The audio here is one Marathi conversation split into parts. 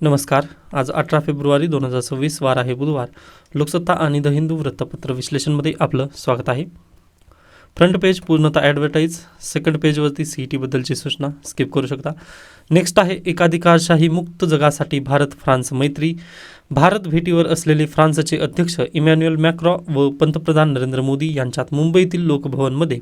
नमस्कार. आज 18 फेब्रुवारी 2026 वार आहे बुधवार. लोकसत्ता आणि द हिंदू वृत्तपत्र विश्लेषणमध्ये आपलं स्वागत आहे. फ्रंट पेज पूर्णतः ॲडव्हर्टाईज, सेकंड पेजवरती CET-बद्दलची सूचना स्किप करू शकता. नेक्स्ट आहे एकाधिकारशाही मुक्त जगासाठी भारत फ्रान्स मैत्री. भारत भेटीवर असलेले फ्रान्सचे अध्यक्ष इमॅन्युएल मॅक्रॉ व पंतप्रधान नरेंद्र मोदी यांच्यात मुंबईतील लोकभवनमध्ये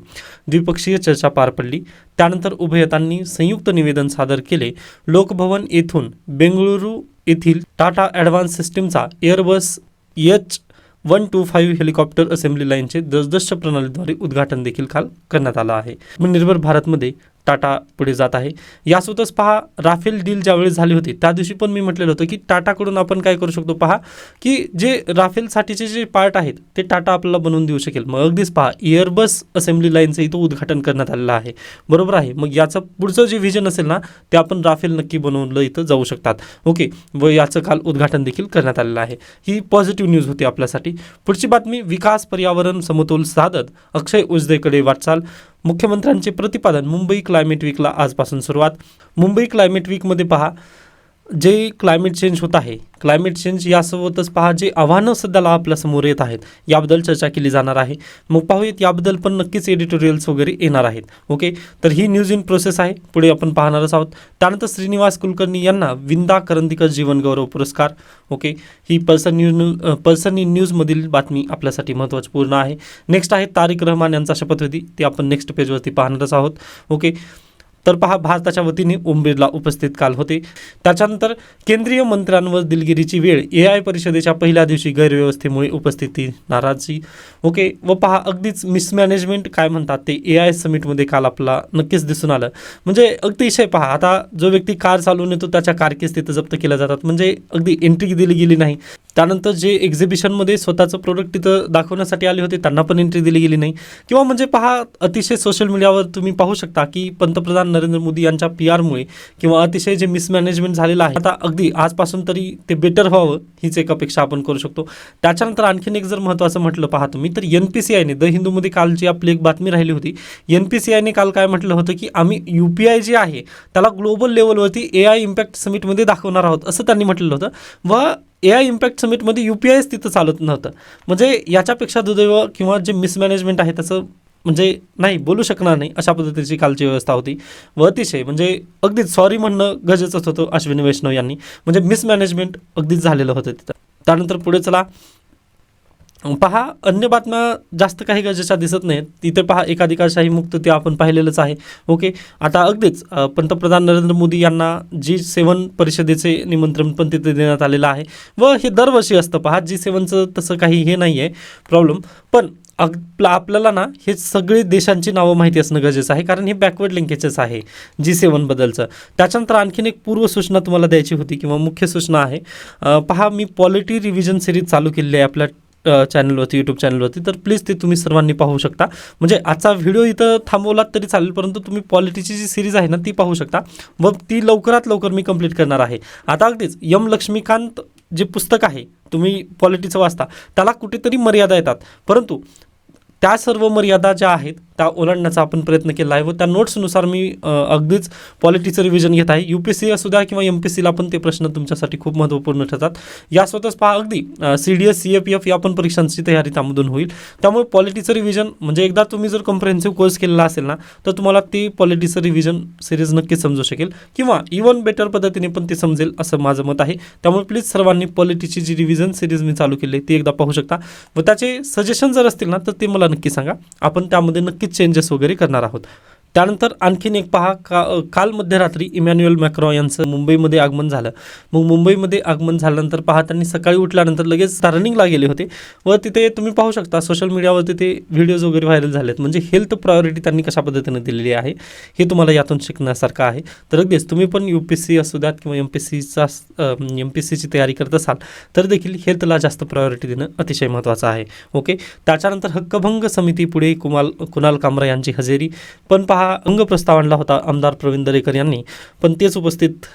द्विपक्षीय चर्चा पार पडली. त्यानंतर उभयतांनी संयुक्त निवेदन सादर केले. लोकभवन येथून बेंगळुरू येथील टाटा ॲडव्हान्स सिस्टीमचा एअरबस H125 हेलिकॉप्टर असेंब्ली लाईनचे दूरदृश्य प्रणालीद्वारे उद्घाटन देखील काल करण्यात आलं आहे. निर्भर भारतमध्ये टाटा पुढे जात आहे. यासोबतच पहा, राफेल डील ज्यावेळी झाली होती त्या दिवशी पण मी म्हटलेलं होतं की टाटाकडून आपण काय करू शकतो. पहा की जे राफेलसाठीचे जे पार्ट आहेत ते टाटा आपल्याला बनवून देऊ शकेल. मग अगदीच पहा, एअरबस असेंब्ली लाईनचं इथं उद्घाटन करण्यात आलेलं आहे. बरोबर आहे. मग याचं पुढचं जे व्हिजन असेल ना ते आपण राफेल नक्की बनवलं इथं जाऊ शकतात. ओके, व याचं काल उद्घाटन देखील करण्यात आलेलं आहे. ही पॉझिटिव्ह न्यूज होती आपल्यासाठी. पुढची बातमी, विकास पर्यावरण समतोल साधत अक्षय ऊर्जेकडे वाटचाल. मुख्यमंत्र्यांचे प्रतिपादन. मुंबई क्लायमेट वीकला आजपासून सुरुवात. मुंबई क्लायमेट वीकमध्ये पहा, जे क्लायमेट चेंज होत आहे, क्लायमेट चेंज यासोबतच पहा जे आव्हानं सध्याला आपल्यासमोर येत आहेत याबद्दल चर्चा केली जाणार आहे. मग पाहूयात याबद्दल पण नक्कीच एडिटोरियल्स वगैरे येणार आहेत. ओके, तर ही न्यूज इन प्रोसेस आहे, पुढे आपण पाहणारच आहोत. त्यानंतर श्रीनिवास कुलकर्णी यांना विंदा करंदीकर जीवन गौरव पुरस्कार. ओके, ही पर्सन इन न्यूजमधील बातमी आपल्यासाठी महत्त्वपूर्ण आहे. नेक्स्ट आहे तारिक रहमान यांचा शपथविधी, ते आपण नेक्स्ट पेजवरती पाहणारच आहोत. ओके, तर पहा, भारताच्या वतीने ओम बिर्ला उपस्थित काल होते. त्याच्यानंतर केंद्रीय मंत्र्यांवर दिलगिरीची वेळ. AI परिषदेच्या पहिल्या दिवशी गैरव्यवस्थेमुळे उपस्थिती नाराजी. ओके, व पहा अगदीच मिसमॅनेजमेंट काय म्हणतात ते AI समिटमध्ये काल आपला नक्कीच दिसून आलं. म्हणजे अगदीशय पहा, आता जो व्यक्ती कार चालवून येतो त्याच्या कारकीस तिथं जप्त केल्या जातात. म्हणजे अगदी एंट्री दिली गेली नाही. त्यानंतर जे एक्झिबिशनमध्ये स्वतःचं प्रोडक्ट तिथं दाखवण्यासाठी आले होते त्यांना पण एंट्री दिली गेली नाही. किंवा म्हणजे पहा, अतिशय सोशल मीडियावर तुम्ही पाहू शकता की पंतप्रधान नरेंद्र मोदी यांच्या PR-मुळे किंवा अतिशय जे मिसमॅनेजमेंट झालेलं आहे, आता अगदी आजपासून तरी ते बेटर व्हावं हीच एक अपेक्षा आपण करू शकतो. त्याच्यानंतर आणखीन एक जर महत्त्वाचं म्हटलं पहा तुम्ही, तर NPCI-ने द हिंदूमध्ये कालची आपली एक बातमी राहिली होती. NPCI-ने काल काय म्हटलं होतं की आम्ही UPI जे आहे त्याला ग्लोबल लेवलवरती AI इम्पॅक्ट समिटमध्ये दाखवणार आहोत असं त्यांनी म्हटलेलं होतं. व AI इम्पॅक्ट समिटमध्ये UPIच तिथं चालत नव्हतं. म्हणजे याच्यापेक्षा दुर्दैव किंवा जे मिसमॅनेजमेंट आहे त्याचं म्हणजे नाही बोलू शकणार नाही, अशा पद्धतीची कालची व्यवस्था होती. व अतिशय म्हणजे अगदीच सॉरी म्हणणं गरजेचंच होतं अश्विनी वैष्णव यांनी. म्हणजे मिसमॅनेजमेंट अगदीच झालेलं होतं तिथं. त्यानंतर पुढे चला, पहा अन्य बातम्या जास्त काही गरजेच्या दिसत नाहीत. तिथे पहा एकाधिकारशाही मुक्त ते आपण पाहिलेलंच आहे. ओके, आता अगदीच पंतप्रधान नरेंद्र मोदी यांना G7 परिषदेचे निमंत्रण पण तिथे देण्यात आलेलं आहे. व हे दरवर्षी असतं पहा, G7चं तसं काही हे नाही आहे प्रॉब्लेम. पण आपल्याला ना हे सगळे देशांची नावं माहिती असणं गरजेचं आहे, कारण हे बॅकवर्ड लिंकेजेस आहे G7 बद्दलचं. त्याच्यानंतर आणखीन एक पूर्व सूचना तुम्हाला द्यायची होती किंवा मुख्य सूचना आहे. पहा, मी पॉलिटी रिव्हिजन सिरीज चालू केलेली आहे आपल्या चॅनलवरती, यूट्यूब चॅनलवरती. तर प्लीज ते तुम्ही सर्वांनी पाहू शकता. म्हणजे आजचा व्हिडिओ इथं थांबवलात तरी चालेल, परंतु तुम्ही पॉलिटीची जी सिरीज आहे ना ती पाहू शकता. व ती लवकरात लवकर मी कंप्लीट करणार आहे. आता अगदीच लक्ष्मीकांत जे पुस्तक आहे तुम्ही पॉलिटीचं वाचता त्याला कुठेतरी मर्यादा येतात, परंतु त्या सर्व मर्यादा ज्या आहेत त्या ओलांडण्याचा आपण प्रयत्न केला आहे. व त्या नोट्सनुसार मी अगदीच पॉलिटीचं रिव्हिजन घेत आहे. UPSC असू द्या किंवा MPSCला पण ते प्रश्न तुमच्यासाठी खूप महत्त्वपूर्ण ठरतात. यासोबतच पहा अगदी CDS CAPF या पण परीक्षांची तयारी त्यामधून होईल. त्यामुळे पॉलिटीचं रिव्हिजन म्हणजे एकदा तुम्ही जर कम्प्रेहेन्सिव्ह कोर्स केलेला असेल ना तर तुम्हाला ती पॉलिटीचं रिव्हिजन सिरीज नक्कीच समजू शकेल किंवा इव्हन बेटर पद्धतीने पण ते समजेल असं माझं मत आहे. त्यामुळे प्लीज सर्वांनी पॉलिटीची जी रिव्हिजन सिरीज मी चालू केली ती एकदा पाहू शकता. व त्याचे सजेशन जर असतील ना तर ते मला नक्की सांगा. आपण त्यामध्ये नक्कीच चेंजेस वगैरे करणार आहोत. त्यानंतर आणखीन एक पहा, काल मध्यरात्री इमॅन्युएल मॅक्रॉ यांचं मुंबईमध्ये आगमन झालं. मग मुंबईमध्ये आगमन झाल्यानंतर पहा त्यांनी सकाळी उठल्यानंतर लगेच रनिंगला गेले होते. व तिथे तुम्ही पाहू शकता सोशल मीडियावरती ते व्हिडिओज वगैरे व्हायरल झालेत. म्हणजे हेल्थ प्रायोरिटी त्यांनी कशा पद्धतीने दिलेली आहे हे तुम्हाला यातून शिकण्यासारखं आहे. तर अगदीच तुम्ही पण UPSC असू द्यात किंवा MPSCची तयारी करत असाल तर देखील हेल्थला जास्त प्रायोरिटी देणं अतिशय महत्त्वाचं आहे. ओके, त्याच्यानंतर हक्कभंग समितीपुढे कुणाल कामरा यांची हजेरी. पण पहा अंग प्रस्ताव आणला होता आमदार प्रवीण दरेकर यांनी, पण तेच उपस्थित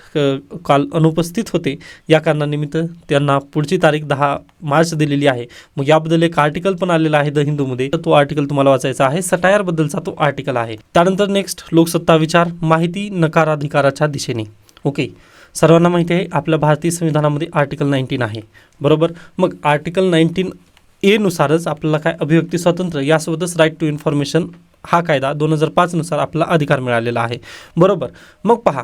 काल अनुपस्थित होते. या कारणानिमित्त त्यांना पुढची तारीख 10 मार्च दिलेली आहे. मग याबद्दल एक आर्टिकल पण आलेला आहे द हिंदूमध्ये, तर तो आर्टिकल तुम्हाला वाचायचा आहे. सटायरबद्दलचा तो आर्टिकल आहे. त्यानंतर नेक्स्ट लोकसत्ता विचार, माहिती नकाराधिकाराच्या दिशेने. ओके, सर्वांना माहिती आहे आपल्या भारतीय संविधानामध्ये आर्टिकल 19 आहे, बरोबर. मग आर्टिकल 19A नुसारच आपल्याला काय अभिव्यक्ती स्वातंत्र्य यासोबतच राईट टू इन्फॉर्मेशन हा कायदा 2005 नुसार आपल्याला अधिकार मिळालेला आहे, बरोबर. मग पहा,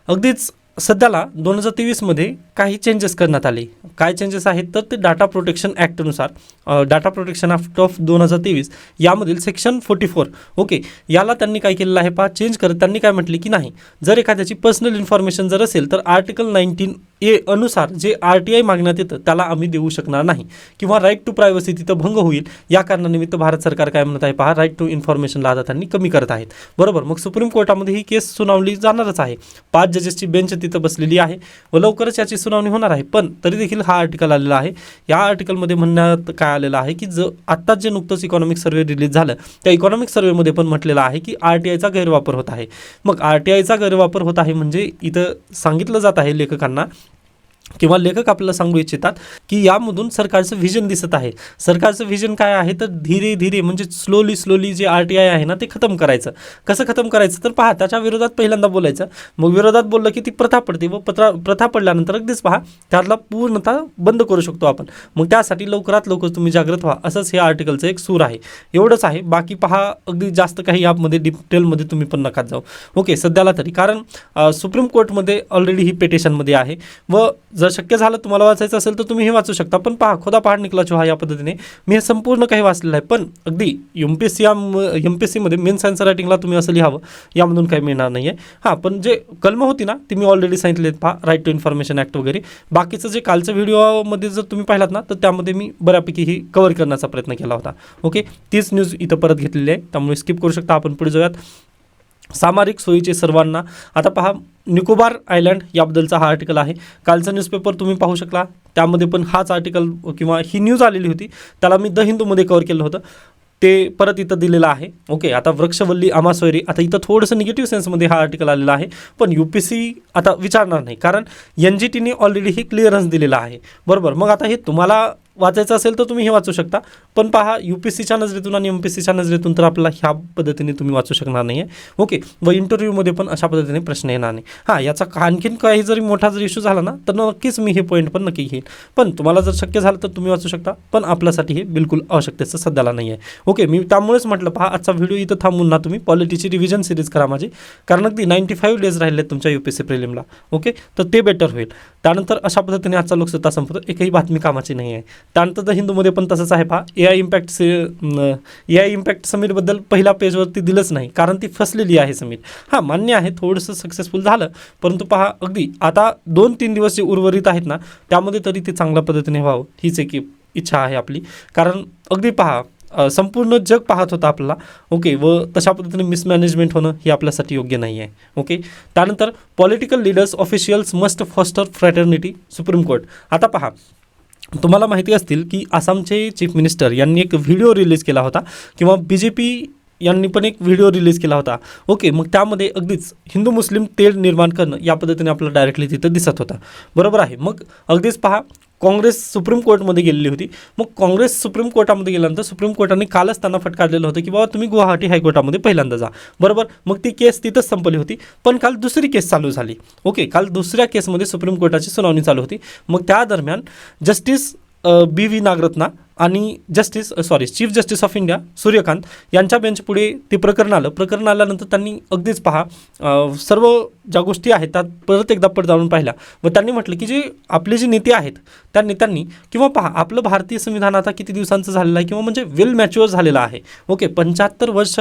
अगदीच सध्याला 2023मध्ये काही चेंजेस करण्यात आले. काय चेंजेस आहेत तर ते डाटा प्रोटेक्शन ॲक्टनुसार डाटा प्रोटेक्शन ॲक्ट ऑफ 2023 यामधील सेक्शन 44 ओके याला त्यांनी काय केलेलं आहे पहा, चेंज करत त्यांनी काय म्हटले की नाही, जर एखाद्याची पर्सनल इन्फॉर्मेशन जर असेल तर आर्टिकल 19A अनुसार जे RTI मागण्यात येतं त्याला आम्ही देऊ शकणार नाही किंवा राईट टू प्रायव्हसी तिथं भंग होईल. या कारणानिमित्त भारत सरकार काय म्हणत आहे पहा, राईट टू इन्फॉर्मेशनला आता त्यांनी कमी करत आहेत, बरोबर. मग सुप्रीम कोर्टामध्ये ही केस सुनावली जाणारच आहे. 5 जजेसची बेंच तिथं बसलेली आहे व लवकरच याची सुनावणी होणार आहे. पण तरी देखील हा आर्टिकल आलेला आहे. या आर्टिकलमध्ये म्हणण्यात काय आलेलं आहे की आत्ताच जे नुकतंच इकॉनॉमिक सर्व्हे रिलीज झालं त्या इकॉनॉमिक सर्व्हेमध्ये पण म्हटलेलं आहे की RTIचा गैरवापर होत आहे. मग RTIचा गैरवापर होत आहे म्हणजे इथं सांगितलं जात आहे लेखकांना किंवा लेखक आपल्याला सांगू इच्छितात की यामधून सरकारचं व्हिजन दिसत आहे. सरकारचं व्हिजन काय आहे तर धीरे धीरे म्हणजे स्लोली जे RTI आहे ना ते खतम करायचं. कसं खतम करायचं तर पहा, त्याच्या विरोधात पहिल्यांदा बोलायचं, मग विरोधात बोललं की ती प्रथा पडते व प्रथा पडल्यानंतर अगदीच पहा त्याला पूर्णतः बंद करू शकतो आपण. मग त्यासाठी लवकरात लवकर तुम्ही जागृत व्हा, असंच हे आर्टिकलचं एक सूर आहे. एवढंच आहे, बाकी पहा अगदी जास्त काही यामध्ये डिटेलमध्ये तुम्ही पण नका जाऊ ओके सध्याला तरी, कारण सुप्रीम कोर्टमध्ये ऑलरेडी ही पिटिशनमध्ये आहे व जर शक्य झालं तुम्हाला वाचायचं असेल तर तुम्ही हे वाचू शकता. पण पहा, खोदा पहाड निकला चोहा या पद्धतीने मी हे संपूर्ण काही वाचलेलं आहे. पण अगदी MPSCमध्ये मेन्स आन्सर रायटिंगला तुम्ही असं लिहावं यामधून काही मिळणार नाही आहे. हां, पण जे कलम होती ना ती मी ऑलरेडी सांगितले पहा, राईट टू इन्फॉर्मेशन ॲक्ट वगैरे. बाकीचं जे कालच्या व्हिडिओमध्ये जर तुम्ही पाहिलात ना तर त्यामध्ये मी बऱ्यापैकी ही कव्हर करण्याचा प्रयत्न केला होता. ओके, तीच न्यूज इथं परत घेतलेली आहे त्यामुळे स्किप करू शकता. आपण पुढे जाऊयात. सामरिक सोयीचे सर्वांना. आता पहा, निकोबार आयलँड याबद्दलचा हा आर्टिकल आहे. कालचा न्यूजपेपर तुम्ही पाहू शकला, त्यामध्ये पण हाच आर्टिकल किंवा ही न्यूज आलेली होती. त्याला मी द हिंदूमध्ये कव्हर केलं होतं, ते परत इथं दिलेलं आहे. ओके, आता वृक्षवल्ली आमासोयरी, आता इथं थोडंसं निगेटिव्ह सेन्समध्ये हा आर्टिकल आलेला आहे. पण UPSC आता विचारणार नाही कारण NGTने ऑलरेडी ही क्लिअरन्स दिलेला आहे, बरोबर. मग आता हे तुम्हाला वाचायचं असेल तर तुम्ही हे वाचू शकता. पण पहा, UPSCच्या नजरेतून आणि MPSCच्या नजरेतून तर आपल्याला ह्या पद्धतीने तुम्ही वाचू शकणार नाही आहे. ओके, व इंटरव्ह्यूमध्ये पण अशा पद्धतीने प्रश्न येणार नाही. हां, याचा आणखीन काही जरी मोठा जर इश्यू झाला ना तर नक्कीच मी हे पॉईंट पण नक्की घेईन. पण तुम्हाला जर शक्य झालं तर तुम्ही वाचू शकता, पण आपल्यासाठी हे बिलकुल आवश्यकतेचं सध्याला नाही आहे. ओके, मी त्यामुळेच म्हटलं पहा, आजचा व्हिडिओ इथं थांबून ना तुम्ही पॉलिटीची रिव्हिजन सिरीज करा माझी, कारण अगदी 95 डेज राहिले तुमच्या UPSC प्रिलिमला. ओके, तर ते बेटर होईल. त्यानंतर अशा पद्धतीने आजचा लोकसत्ता संपतो. एकही बातमी कामाची नाही आहे. त्यानंतर द हिंदूमध्ये पण तसंच आहे पहा, AI इम्पॅक्ट समीरबद्दल पहिल्या पेजवरती दिलंच नाही कारण ती फसलेली आहे समीर. हां, मान्य आहे थोडंसं सक्सेसफुल झालं, परंतु पहा अगदी आता 2-3 दिवस जे उर्वरित आहेत ना त्यामध्ये तरी ते चांगल्या पद्धतीने व्हावं हीच एक इच्छा आहे आपली. कारण अगदी पहा, संपूर्ण जग पाहत होतं आपल्याला. ओके, व तशा पद्धतीने मिसमॅनेजमेंट होणं हे आपल्यासाठी योग्य नाही आहे. ओके, त्यानंतर political leaders officials must foster fraternity supreme court. आता पहा, तुम्हाला माहिती असतील की आसामचे चीफ मिनिस्टर यांनी एक व्हिडिओ रिलीज केला होता किंवा BJP यांनी पण एक व्हिडिओ रिलीज केला होता. ओके, मग त्यामध्ये अगदीच हिंदू मुस्लिम तेढ निर्माण करणं या पद्धतीने आपल्याला डायरेक्टली तिथं दिसत होता, बरोबर आहे. मग अगदीच पहा, काँग्रेस सुप्रीम कोर्टमध्ये गेलेली होती. मग काँग्रेस सुप्रीम कोर्टामध्ये गेल्यानंतर सुप्रीम कोर्टाने कालच त्यांना फटकारलेलं होतं की बाबा तुम्ही गुवाहाटी हायकोर्टामध्ये पहिल्यांदा जा, बरोबर. मग ती केस तिथंच संपली होती. पण काल दुसरी केस चालू झाली. ओके, काल दुसऱ्या केसमध्ये सुप्रीम कोर्टाची सुनावणी चालू होती. मग त्या दरम्यान जस्टिस BV नागरत्ना आणि chief justice of India Suryakant यांच्या बेंचपुढे ते प्रकरण आलं. प्रकरण आल्यानंतर त्यांनी अगदीच पहा सर्व ज्या गोष्टी आहेत त्या परत एकदा पडताळून पाहिल्या व त्यांनी म्हटलं की जे आपले जे नेते आहेत त्या नेत्यांनी किंवा पहा आपलं भारतीय संविधान आता किती दिवसांचं झालेलं आहे किंवा म्हणजे वेल मॅच्युअर झालेलं आहे. ओके, 75 वर्ष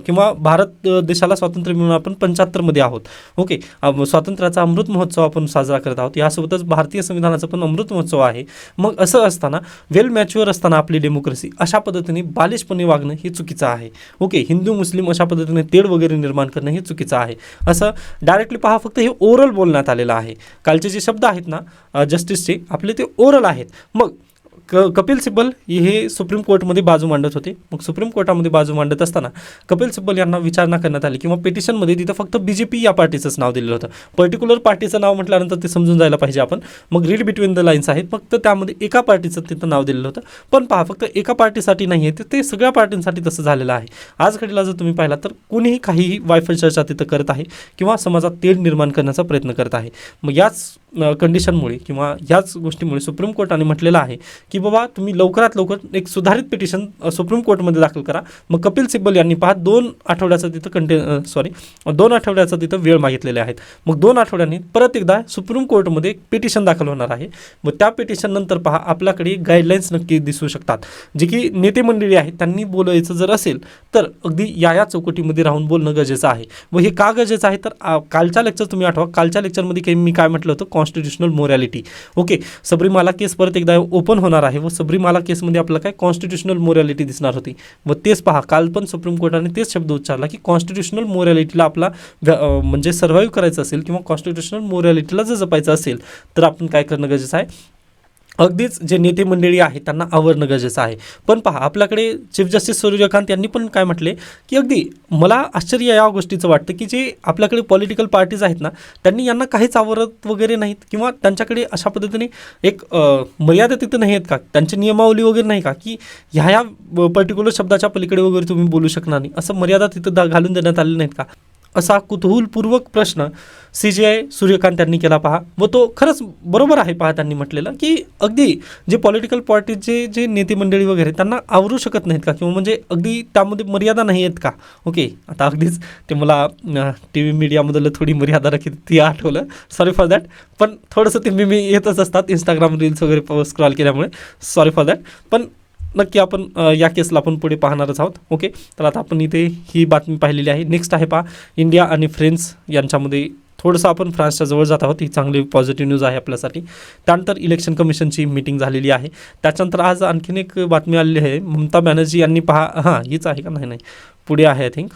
किंवा भारत देशाला स्वातंत्र्य मिळून आपण 75मध्ये आहोत. ओके, स्वातंत्र्याचा अमृत महोत्सव आपण साजरा करत आहोत. यासोबतच भारतीय संविधानाचा पण अमृत महोत्सव आहे. मग असं असताना वेल मॅच्युअर असताना आपली डेमोक्रेसी अशा पद्धतीने बालिशपणे वागणं हे चुकीचं आहे. ओके, हिंदू मुस्लिम अशा पद्धतीने तेढ वगैरे निर्माण करणं हे चुकीचं आहे. असं डायरेक्टली पहा, फक्त हे ओरल बोलण्यात आलेलं आहे. कालचे जे शब्द आहेत ना जस्टिसचे आपले ते ओरल आहेत. मग कपिल सिब्बल हे सुप्रीम कोर्टमध्ये बाजू मांडत होते. मग सुप्रीम कोर्टामध्ये बाजू मांडत असताना कपिल सिब्बल यांना विचारणा करण्यात आली किंवा पिटिशनमध्ये तिथं फक्त BJP या पार्टीचंच नाव दिलेलं होतं. पर्टिक्युलर पार्टीचं नाव म्हटल्यानंतर ते समजून जायला पाहिजे आपण. मग रीड बिटवीन द लाईन्स आहेत, फक्त त्यामध्ये एका पार्टीचं तिथं नाव दिलेलं होतं. पण पहा, फक्त एका पार्टीसाठी नाही आहे, ते सगळ्या पार्टींसाठी तसं झालेलं आहे. आज घडीला जर तुम्ही पाहिला तर कोणीही काहीही वायफळ चर्चा तिथं करत आहे किंवा समाजात तेढ निर्माण करण्याचा प्रयत्न करत आहे. मग याच कंडिशनमुळे किंवा याच गोष्टीमुळे सुप्रीम कोर्टाने म्हटलेलं आहे की बाबा तुम्ही लवकरात लवकर एक सुधारित पिटिशन सुप्रीम कोर्टमध्ये दाखल करा. मग कपिल सिब्बल यांनी पहा 2 आठवड्याचं तिथं 2 आठवड्याचं तिथं वेळ मागितलेले आहेत. मग 2 आठवड्यांनी परत एकदा सुप्रीम कोर्टमध्ये एक पिटिशन दाखल होणार आहे. व त्या पिटिशन नंतर पहा आपल्याकडे गाईडलाईन्स नक्की दिसू शकतात, जे की नेते मंडळी आहेत त्यांनी बोलायचं जर असेल तर अगदी या चौकटीमध्ये राहून बोलणं गरजेचं आहे. व हे का गरजेचं आहे तर कालच्या लेक्चर तुम्ही आठवा, कालच्या लेक्चरमध्ये मी काय म्हटलं होतं, कॉन्स्टिट्युशनल मोरॅलिटी. ओके, सबरीमाला केस परत एकदा ओपन होणार आहे व सबरीमाला केसमध्ये आपल्याला काय कॉन्स्टिट्युशनल मोरॅलिटी दिसणार होती. व तेच पहा, काल पण सुप्रीम कोर्टाने तेच शब्द उच्चारला की कॉन्स्टिट्युशनल मोरॅलिटीला आपला म्हणजे सर्व्हाइव्ह करायचं असेल किंवा कॉन्स्टिट्युशनल मोरॅलिटीला जर जपायचं असेल तर आपण काय करणं गरजेचं आहे, अगदीच जे नेते मंडळी आहेत त्यांना आवरणं गरजेचं आहे. पण पहा आपल्याकडे चीफ जस्टिस सूर्यकांत यांनी पण काय म्हटले की अगदी मला आश्चर्य या गोष्टीचं वाटतं की जे आपल्याकडे पॉलिटिकल पार्टीज आहेत ना त्यांनी यांना काहीच आवरत वगैरे नाहीत किंवा त्यांच्याकडे अशा पद्धतीने एक मर्यादा तिथं नाही आहेत का, त्यांची नियमावली वगैरे नाही का की ह्या पर्टिक्युलर शब्दाच्या पलीकडे वगैरे तुम्ही बोलू शकणार नाही, असं मर्यादा तिथं घालून देण्यात आले नाहीत का, असा कुतूहलपूर्वक प्रश्न CJI सूर्यकांत यांनी केला. पहा, व तो खरंच बरोबर आहे. पहा त्यांनी म्हटलेलं की अगदी जे पॉलिटिकल पार्टीचे जे नेते मंडळी वगैरे त्यांना आवरू शकत नाहीत का, किंवा म्हणजे अगदी त्यामध्ये मर्यादा नाही आहेत का. ओके, आता अगदीच ते मला TV मीडियामधलं थोडी मर्यादा राखी ती आठवलं, सॉरी फॉर दॅट. पण थोडंसं ते मी येतच असतात इंस्टाग्राम रील्स वगैरे स्क्रॉल केल्यामुळे, सॉरी फॉर दॅट. पण नक्की आपण या केसला आपण पुढे पाहणारच आहोत. ओके, तर आता आपण इथे ही बातमी पाहिलेली आहे. नेक्स्ट आहे पहा, इंडिया आणि फ्रान्स यांच्यामध्ये थोडंसं आपण फ्रान्सच्या जवळ जात आहोत. ही चांगली पॉझिटिव्ह न्यूज आहे आपल्यासाठी. त्यानंतर इलेक्शन कमिशनची मीटिंग झालेली आहे. त्याच्यानंतर आज आणखीन एक बातमी आलेली आहे, ममता बॅनर्जी यांनी पहा, हीच आहे का, नाही पुढे आहे आय थिंक.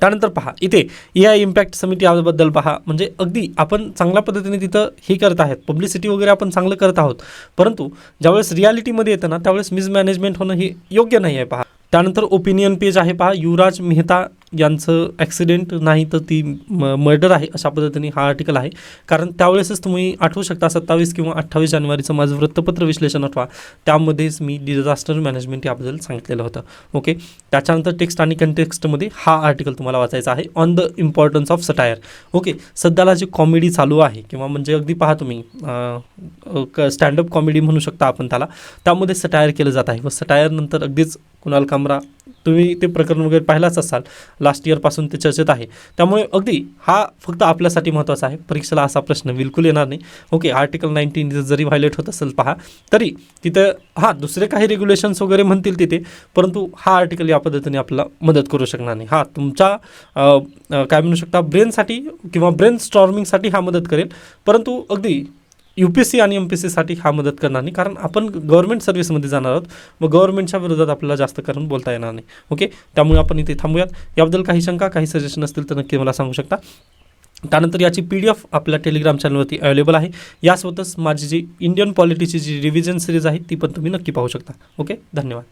त्यानंतर पहा इथे AI इम्पॅक्ट समिती याबद्दल पहा, म्हणजे अगदी आपण चांगल्या पद्धतीने तिथं हे करत आहेत, पब्लिसिटी वगैरे आपण चांगलं करत आहोत, परंतु ज्यावेळेस रियालिटीमध्ये येतं ना त्यावेळेस मिसमॅनेजमेंट होणं हे योग्य नाही आहे. पहा त्यानंतर ओपिनियन पेज आहे पहा, युवराज मेहता यांचं ॲक्सिडेंट नाही तर ती मर्डर आहे अशा पद्धतीने हा आर्टिकल आहे. कारण त्यावेळेसच तुम्ही आठवू शकता 27 किंवा 28 जानेवारीचं माझं वृत्तपत्र विश्लेषण आठवा, त्यामध्येच मी डिझास्टर मॅनेजमेंट याबद्दल सांगितलेलं होतं. ओके, त्याच्यानंतर टेक्स्ट आणि कंटेक्स्टमध्ये हा आर्टिकल तुम्हाला वाचायचा आहे, on the importance of satire. Okay, सध्याला जी कॉमेडी चालू आहे किंवा म्हणजे अगदी पहा तुम्ही स्टँडअप कॉमेडी म्हणू शकता आपण त्याला, त्यामध्ये सटायर केलं जात आहे. व सटायरनंतर अगदीच कुणाल कामरा, तुम्ही ते प्रकरण वगैरे पाहिलाच असाल, लास्ट इयरपासून ते चर्चेत आहे. त्यामुळे अगदी हा फक्त आपल्यासाठी महत्त्वाचा आहे, परीक्षेला असा प्रश्न बिलकुल येणार नाही. ओके, आर्टिकल 19 जरी व्हायलेट होत असेल पहा तरी तिथं दुसरे काही रेग्युलेशन्स वगैरे म्हणतील तिथे, परंतु हा आर्टिकल या पद्धतीने आपल्याला मदत करू शकणार नाही. तुमच्या काय म्हणू शकता ब्रेनसाठी किंवा ब्रेन स्टॉर्मिंगसाठी हा मदत करेल, परंतु अगदी UPSC आणि MPSCसाठी हा मदत करणार नाही, कारण आपण गव्हर्नमेंट सर्व्हिसमध्ये जाणार आहोत व गव्हर्नमेंटच्या विरोधात आपल्याला जास्त करून बोलता येणार नाही. ओके, त्यामुळे आपण इथे थांबूयात. याबद्दल काही शंका काही सजेशन असतील तर नक्की मला सांगू शकता. त्यानंतर याची PDF आपल्या टेलिग्राम चॅनलवरती अवेलेबल आहे. यासोबतच माझी जी इंडियन पॉलिटीची जी रिव्हिजन सिरीज आहे ती पण तुम्ही नक्की पाहू शकता. ओके, धन्यवाद.